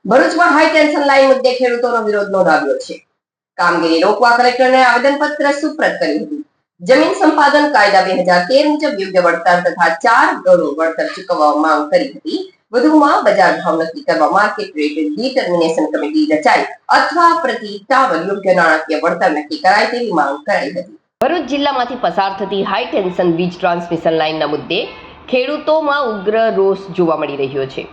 ભરૂચમાં high tension line મુદ્દે ખેડૂતોનો વિરોધ નોંધાવ્યો છે. કામગીરી રોકવા કલેક્ટરને આવેદનપત્ર સુપ્રત કર્યું હતું. જમીન સંપાદન કાયદા 2013 મુજબ યોગ્ય વળતર તથા 4 ગણું વળતર ચૂકવવા માંગ કરી હતી. વધુમાં બજાર ભાવ નક્કી કરવા માર્કેટ રેટ ડિટર્મિનેશન કમિટી રચાઈ અથવા પ્રતિ ટાવર યોગ્ય નાણાકીય વળતર નક્કી કરાય તેવી માંગ કરાઈ હતી. ભરૂચ જિલ્લામાંથી પસાર થતી હાઈ ટેન્શન વીજ ટ્રાન્સમિશન લાઇનના મુદ્દે ખેડૂતોમાં ઉગ્ર રોષ જોવા મળી રહ્યો છે.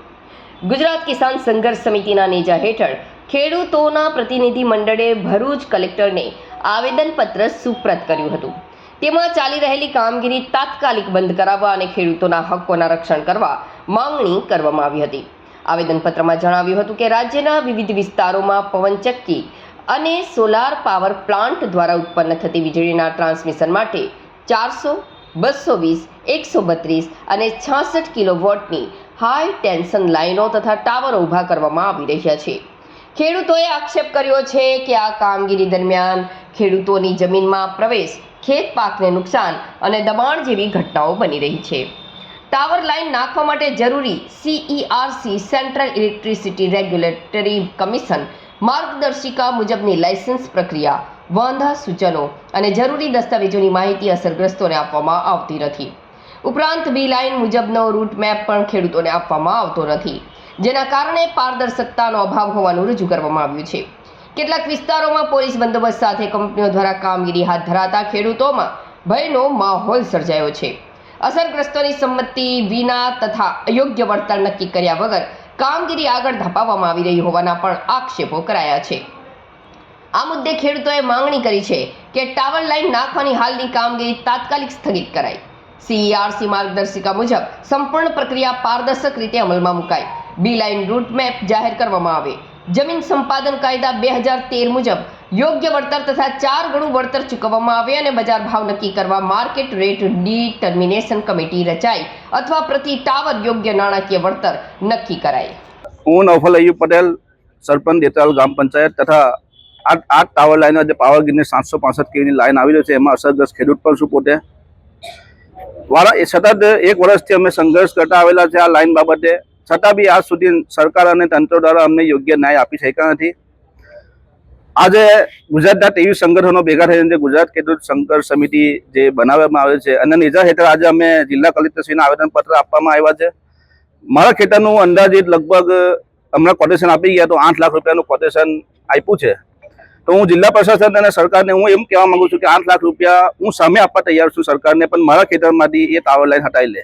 ગુજરાત કિસાન સંઘર્ષ સમિતિના નેજા હેઠળ ખેડૂતોના પ્રતિનિધિ મંડળે ભરૂચ કલેક્ટરને આવેદનપત્ર સુપ્રત કર્યું હતું. તેમાં ચાલી રહેલી કામગીરી તાત્કાલિક બંધ કરાવવા અને ખેડૂતોના હકોના રક્ષણ કરવા માંગણી કરવામાં આવી હતી. આવેદનપત્રમાં જણાવ્યું હતું કે રાજ્યના વિવિધ વિસ્તારોમાં પવનચક્કી અને સોલાર પાવર પ્લાન્ટ દ્વારા ઉત્પન્ન થતી વીજળીના ટ્રાન્સમિશન માટે 400, 220, 132 અને 66 કિલોવોટની હાઈ ટેન્શન લાઇનો તથા ટાવરો ઊભા કરવામાં આવી રહ્યા છે. ખેડૂતોએ આક્ષેપ કર્યો છે કે આ કામગીરી દરમિયાન ખેડૂતોની જમીનમાં પ્રવેશ, ખેત પાકને નુકસાન અને દબાણ જેવી ઘટનાઓ બની રહી છે. ટાવર લાઇન નાખવા માટે જરૂરી CERC central electricity regulatory commission માર્ગદર્શિકા મુજબની લાયસન્સ પ્રક્રિયા, વાંધા સૂચનો અને જરૂરી દસ્તાવેજોની માહિતી અસરગ્રસ્તોને આપવામાં આવતી નથી. ઉપરાંત બી લાઇન મુજબનો રૂટ મેપ પણ ખેડૂતોને આપવામાં આવતો નથી, જેના કારણે પારદર્શકતાનો અભાવ હોવાનું રજૂ કરવામાં આવ્યું છે. કેટલાક વિસ્તારોમાં પોલીસ બંદોબસ્ત સાથે કંપનીઓ દ્વારા કામગીરી હાથ ધરાતા ખેડૂતોમાં ભયનો માહોલ સર્જાયો છે. અસરગ્રસ્તોની સંમતિ વિના તથા અયોગ્ય વળતર નક્કી કર્યા વગર કામગીરી આગળ ધપાવવામાં આવી રહી હોવાના પણ આક્ષેપો કરાયા છે. આ મુદ્દે ખેડૂતોએ માંગણી કરી છે કે ટાવર લાઇન નાખવાની હાલની કામગીરી તાત્કાલિક સ્થગિત કરાય. CERC માર્ગદર્શિકા મુજબ સંપૂર્ણ પ્રક્રિયા પારદર્શક રીતે અમલમાં મુકાય. બી લાઇન રૂટ મેપ જાહેર કરવામાં આવે. જમીન સંપાદન કાયદા 2013 મુજબ યોગ્ય વળતર તથા 4 ગણું વળતર ચૂકવવામાં આવે અને બજાર ભાવ નક્કી કરવા માર્કેટ રેટ ડિટર્મિનેશન કમિટી રચાય અથવા પ્રતિ ટાવર યોગ્ય નાણાકીય વળતર નક્કી કરાય. હું નૌફલ અયુબ પટેલ, સરપંચ દેતરાલ ગ્રામ પંચાયત તથા આ ટાવર લાઇન જે પાવર ગ્રીડની 765 kVની લાઇન આવી રહી છે એમાં અસરગ્રસ્ત ખેડૂત પણ શું પોતે સતત 1 વર્ષથી અમે સંઘર્ષ કરતા આવેલા છે આ લાઇન બાબતે. છતાં બી આજ સુધી સરકાર અને તંત્ર દ્વારા અમને યોગ્ય ન્યાય આપી શક્યા નથી. આજે ગુજરાતના 23 સંગઠનો ભેગા થઈને ગુજરાત ખેડૂત સંઘર્ષ સમિતિ જે બનાવવામાં આવે છે અને નેજા હેઠળ આજે અમે જિલ્લા કલેક્ટરશ્રીને આવેદનપત્ર આપવામાં આવ્યા છે. મારા ખેતરનું અંદાજિત લગભગ હમણાં કોટેશન આપી ગયા તો 8 લાખ રૂપિયાનું કોટેશન આપ્યું છે. તો હું જિલ્લા પ્રશાસન અને સરકારને હું એમ કહેવા માંગુ છું કે 8 લાખ રૂપિયા હું સામે આપવા તૈયાર છું સરકારને, પણ મારા ખેતરમાંથી એ ટાવર લાઇન હટાવી લે,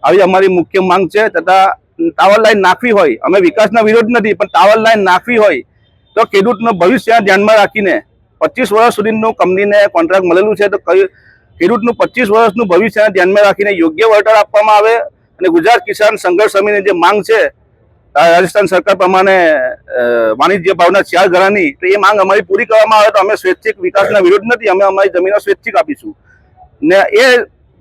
આવી અમારી મુખ્ય માંગ છે. તથા ટાવર લાઇન નાખવી હોય, અમે વિકાસના વિરોધ નથી, પણ ટાવર લાઇન નાખવી હોય તો ખેડૂતનું ભવિષ્ય ધ્યાનમાં રાખીને 25 વર્ષ સુધીનું કંપનીને કોન્ટ્રાક્ટ મળેલું છે તો ખેડૂતનું 25 વર્ષનું ભવિષ્ય ધ્યાનમાં રાખીને યોગ્ય વળતર આપવામાં આવે. અને ગુજરાત કિસાન સંઘર્ષ સમિતિની જે માંગ છે રાજસ્થાન સરકાર પ્રમાણે વાણિજ્ય ભાવના 4 ગણાની, તો એ માંગ અમારી પૂરી કરવામાં આવે તો અમે સ્વૈચ્છિક વિકાસના વિરોધ નથી, અમે અમારી જમીનો સ્વૈચ્છિક આપીશું. ને એ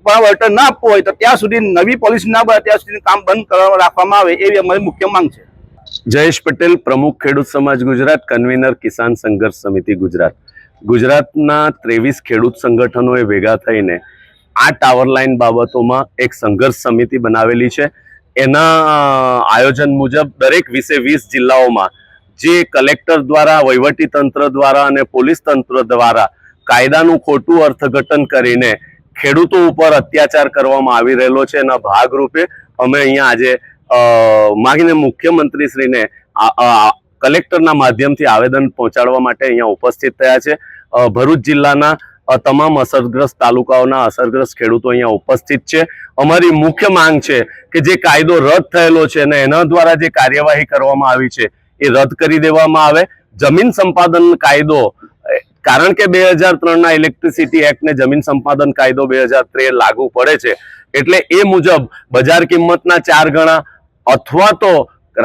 પણ વળતર ના આપવું હોય તો ત્યાં સુધી નવી પોલિસી ના બને ત્યાં સુધી કામ બંધ કરવા રાખવામાં આવે એવી અમારી મુખ્ય માંગ છે. જયેશ પટેલ, પ્રમુખ ખેડૂત સમાજ ગુજરાત, કન્વીનર કિસાન સંઘર્ષ સમિતિ ગુજરાત. ગુજરાતના 23 ખેડૂત સંગઠનોએ ભેગા થઈને આ ટાવર લાઇન બાબતોમાં એક સંઘર્ષ સમિતિ બનાવેલી છે. એના આયોજન મુજબ દરેક 20 જિલ્લાઓમાં જે કલેક્ટર દ્વારા, વહીવટી તંત્ર દ્વારા અને પોલીસ તંત્ર દ્વારા કાયદાનું ખોટું અર્થઘટન કરીને ખેડૂતો ઉપર અત્યાચાર કરવામાં આવી રહેલો છે, એના ભાગરૂપે અમે અહીંયા આજે માગીને મુખ્યમંત્રીશ્રીને કલેક્ટરના માધ્યમથી આવેદન પહોંચાડવા માટે અહીંયા ઉપસ્થિત થયા છે. ભરૂચ જિલ્લાના તમામ અસરગ્રસ્ત તાલુકાઓના અસરગ્રસ્ત ખેડૂતો અહીંયા ઉપસ્થિત છે. અમારી મુખ્ય માંગ છે કે જે કાયદો રદ થયેલો છે અને એના દ્વારા જે કાર્યવાહી કરવામાં આવી છે એ રદ કરી દેવામાં આવે. જમીન સંપાદન કાયદો, કારણ કે 2003ના ઇલેક્ટ્રિસિટી એક્ટ ને જમીન સંપાદન કાયદો 2013 લાગુ પડે છે, એટલે એ મુજબ બજાર કિંમતના 4 ગણા અથવા તો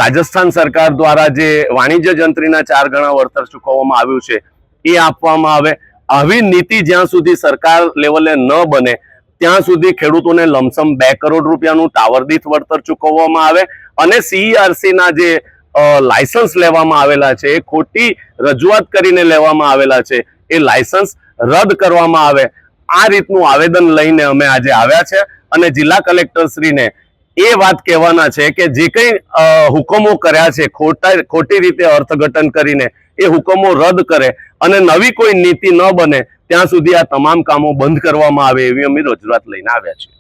રાજસ્થાન સરકાર દ્વારા જે વાણિજ્ય જંત્રીના 4 ગણા વળતર ચૂકવવામાં આવ્યું છે એ આપવામાં આવે. આવી નીતિ જ્યાં સુધી સરકાર લેવલે ન બને ત્યાં સુધી ખેડૂતોને લમસમ 2 કરોડ રૂપિયાનું ટાવર દીઠ વળતર ચૂકવવામાં આવે અને CERCના જે લાયસન્સ લેવામાં આવેલા છે એ ખોટી રજૂઆત કરીને લેવામાં આવેલા છે એ લાયસન્સ રદ કરવામાં આવે. આ રીતનું આવેદન લઈને અમે આજે આવ્યા છે અને જિલ્લા કલેક્ટરશ્રીને એ વાત કહેવાના છે કે જે કંઈ હુકમો કર્યા છે ખોટી રીતે અર્થઘટન કરીને એ હુકમો રદ કરે અને નવી કોઈ નીતિ ન બને ત્યાં સુધી આ તમામ કામો બંધ કરવામાં આવે એવી અમે રજૂઆત લઈને આવ્યા છીએ.